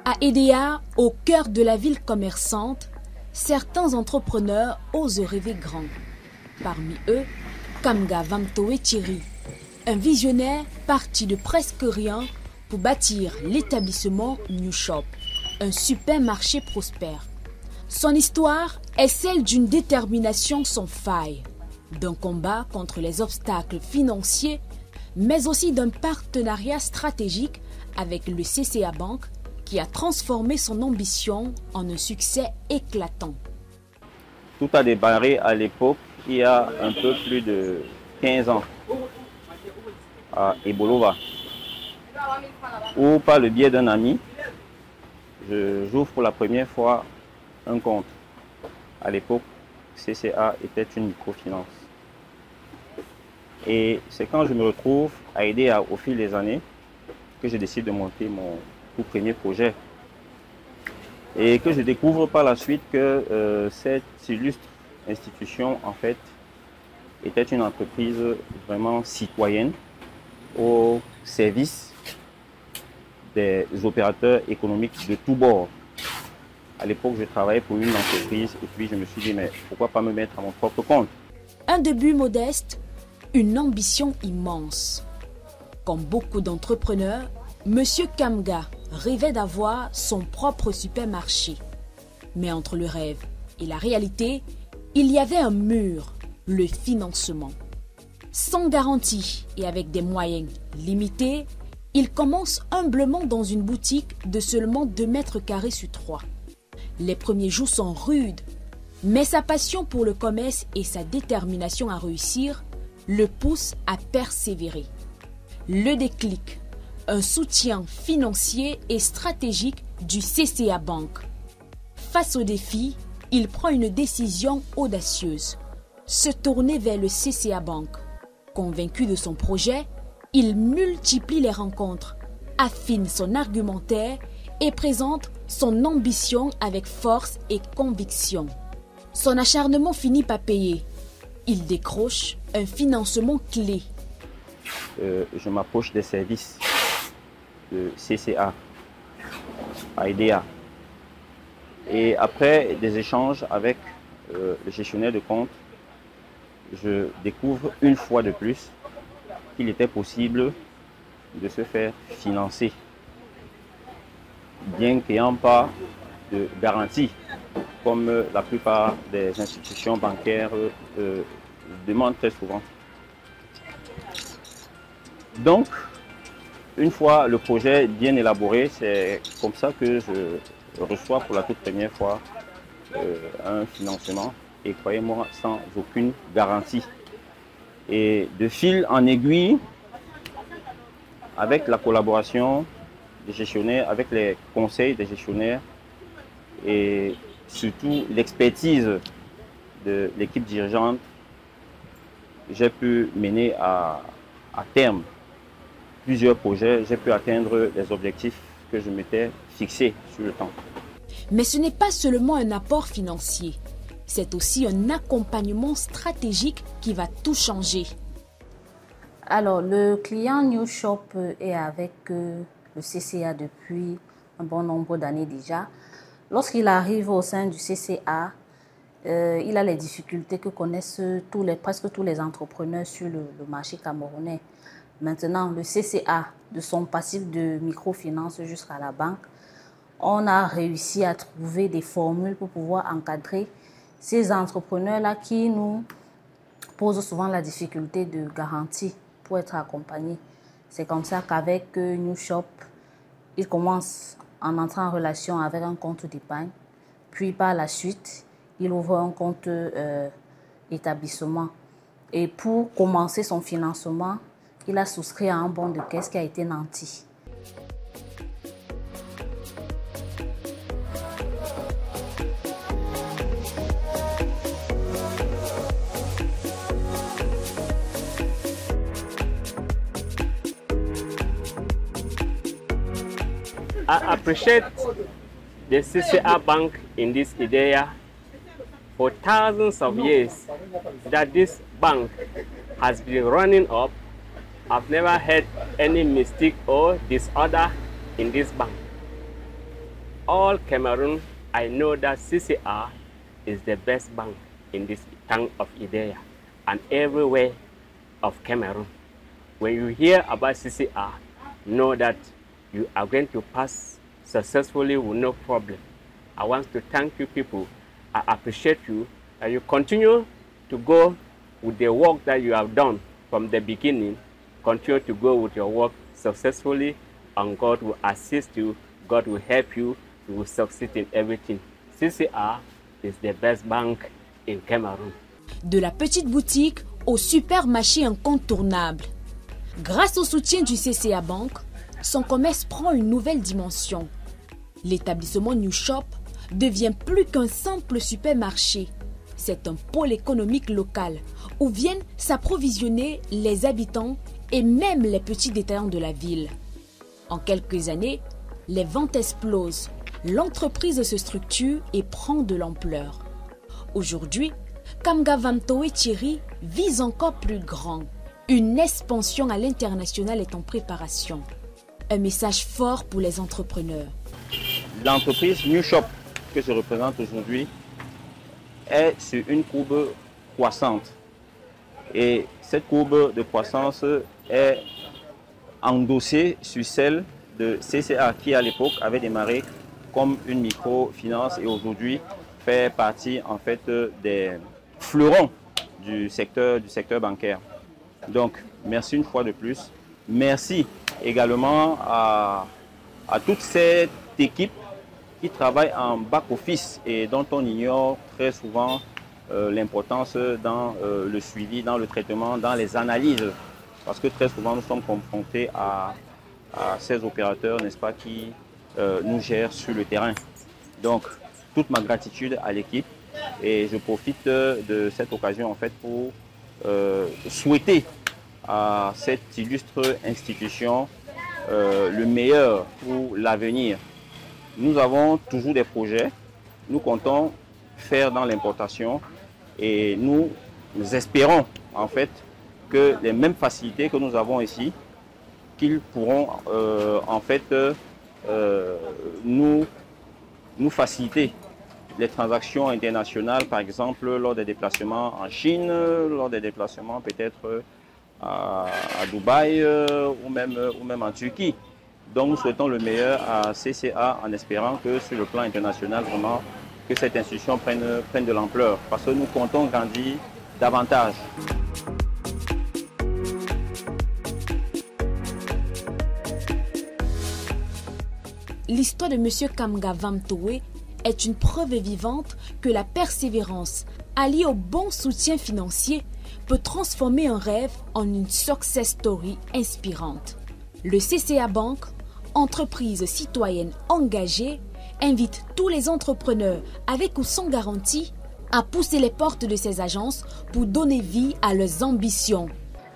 À Edea, au cœur de la ville commerçante, certains entrepreneurs osent rêver grand. Parmi eux, Kamga Vamtoe Thierry, un visionnaire parti de presque rien pour bâtir l'établissement New Shop, un supermarché prospère. Son histoire est celle d'une détermination sans faille, d'un combat contre les obstacles financiers, mais aussi d'un partenariat stratégique avec le CCA Bank qui a transformé son ambition en un succès éclatant. Tout a démarré à l'époque, il y a un peu plus de 15 ans, à Ebolova, où par le biais d'un ami, j'ouvre pour la première fois un compte. À l'époque, CCA était une microfinance. Et c'est quand je me retrouve à aider au fil des années que je décide de monter mon tout premier projet. Et que je découvre par la suite que cette illustre institution, en fait, était une entreprise vraiment citoyenne au service des opérateurs économiques de tous bords. À l'époque, je travaillais pour une entreprise et puis je me suis dit, mais pourquoi pas me mettre à mon propre compte? Un début modeste, une ambition immense. Comme beaucoup d'entrepreneurs, Monsieur Kamga rêvait d'avoir son propre supermarché. Mais entre le rêve et la réalité, il y avait un mur, le financement. Sans garantie et avec des moyens limités, il commence humblement dans une boutique de seulement 2 mètres carrés sur 3. Les premiers jours sont rudes, mais sa passion pour le commerce et sa détermination à réussir le poussent à persévérer. Le déclic, un soutien financier et stratégique du CCA Bank. Face au défi, il prend une décision audacieuse, se tourner vers le CCA Bank. Convaincu de son projet, il multiplie les rencontres, affine son argumentaire et présente son ambition avec force et conviction. Son acharnement finit par payer. Il décroche un financement clé. Je m'approche des services de CCA à Edea. Et après des échanges avec le gestionnaire de compte, je découvre une fois de plus qu'il était possible de se faire financer, bien qu'il n'y ait pas de garantie, comme la plupart des institutions bancaires demandent très souvent. Donc, une fois le projet bien élaboré, c'est comme ça que je reçois pour la toute première fois un financement, et croyez-moi, sans aucune garantie. Et de fil en aiguille, avec la collaboration des gestionnaires, avec les conseils des gestionnaires et surtout l'expertise de l'équipe dirigeante, j'ai pu mener à terme plusieurs projets, j'ai pu atteindre les objectifs que je m'étais fixés sur le temps. Mais ce n'est pas seulement un apport financier, c'est aussi un accompagnement stratégique qui va tout changer. Alors, le client New Shop est avec le CCA depuis un bon nombre d'années déjà. Lorsqu'il arrive au sein du CCA, il a les difficultés que connaissent presque tous les entrepreneurs sur le marché camerounais. Maintenant, le CCA, de son passif de microfinance jusqu'à la banque, on a réussi à trouver des formules pour pouvoir encadrer ces entrepreneurs-là qui nous posent souvent la difficulté de garantie pour être accompagnés. C'est comme ça qu'avec New Shop, il commence en entrant en relation avec un compte d'épargne. Puis par la suite, il ouvre un compte établissement. Et pour commencer son financement, il a souscrit à un bon de caisse qui a été nanti. I appreciate the CCA Bank in this Edea for thousands of years that this bank has been running up. I've never heard any mistake or disorder in this bank. All Cameroon, I know that CCR is the best bank in this town of Ideya and everywhere of Cameroon. When you hear about CCR, know that you are going to pass successfully with no problem. I want to thank you people. I appreciate you, and you continue to go with the work that you have done from the beginning. Continue to go with your work successfully, and God will assist you. God will help you. You will succeed in everything. CCR is the best bank in Cameroon. De la petite boutique au supermarché incontournable. Grâce au soutien du CCA Bank, son commerce prend une nouvelle dimension. L'établissement New Shop devient plus qu'un simple supermarché. C'est un pôle économique local où viennent s'approvisionner les habitants et même les petits détaillants de la ville. En quelques années, les ventes explosent. L'entreprise se structure et prend de l'ampleur. Aujourd'hui, Kamga Vamtoe Thierry vise encore plus grand. Une expansion à l'international est en préparation. Un message fort pour les entrepreneurs. L'entreprise New Shop que je représente aujourd'hui est sur une courbe croissante. Et cette courbe de croissance est endossée sur celle de CCA qui à l'époque avait démarré comme une microfinance et aujourd'hui fait partie en fait des fleurons du secteur bancaire. Donc merci une fois de plus. Merci également à toute cette équipe qui travaille en back-office et dont on ignore très souvent l'importance dans le suivi, dans le traitement, dans les analyses. Parce que très souvent nous sommes confrontés à ces opérateurs, n'est-ce pas, qui nous gèrent sur le terrain. Donc toute ma gratitude à l'équipe et je profite de cette occasion en fait pour souhaiter à cette illustre institution le meilleur pour l'avenir. Nous avons toujours des projets, nous comptons faire dans l'importation et nous espérons en fait que les mêmes facilités que nous avons ici, qu'ils pourront en fait nous faciliter les transactions internationales, par exemple lors des déplacements en Chine, lors des déplacements peut-être à Dubaï ou même en Turquie. Donc nous souhaitons le meilleur à CCA en espérant que sur le plan international, vraiment, que cette institution prenne de l'ampleur parce que nous comptons grandir davantage. L'histoire de M. Kamga Vamtoe est une preuve vivante que la persévérance, alliée au bon soutien financier, peut transformer un rêve en une success story inspirante. Le CCA Bank, entreprise citoyenne engagée, invite tous les entrepreneurs avec ou sans garantie à pousser les portes de ces agences pour donner vie à leurs ambitions.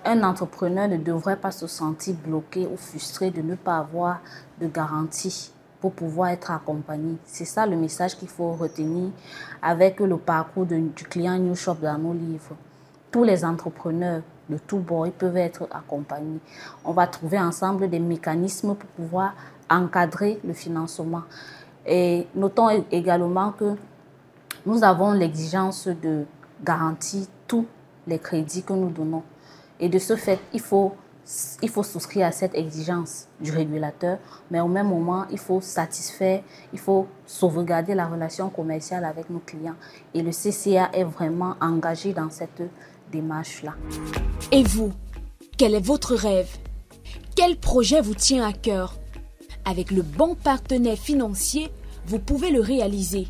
Un entrepreneur ne devrait pas se sentir bloqué ou frustré de ne pas avoir de garantie pour pouvoir être accompagné. C'est ça le message qu'il faut retenir avec le parcours du client New Shop dans nos livres. Tous les entrepreneurs de tous bords peuvent être accompagnés. On va trouver ensemble des mécanismes pour pouvoir encadrer le financement. Et notons également que nous avons l'exigence de garantir tous les crédits que nous donnons. Et de ce fait, il faut souscrire à cette exigence du régulateur, mais au même moment, il faut satisfaire, il faut sauvegarder la relation commerciale avec nos clients. Et le CCA est vraiment engagé dans cette démarche-là. Et vous, quel est votre rêve? Quel projet vous tient à cœur? Avec le bon partenaire financier, vous pouvez le réaliser.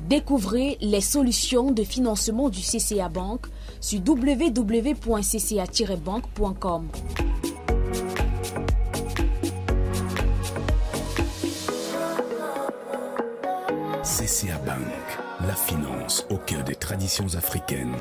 Découvrez les solutions de financement du CCA Bank sur www.cca-bank.com. CCA Bank, la finance au cœur des traditions africaines.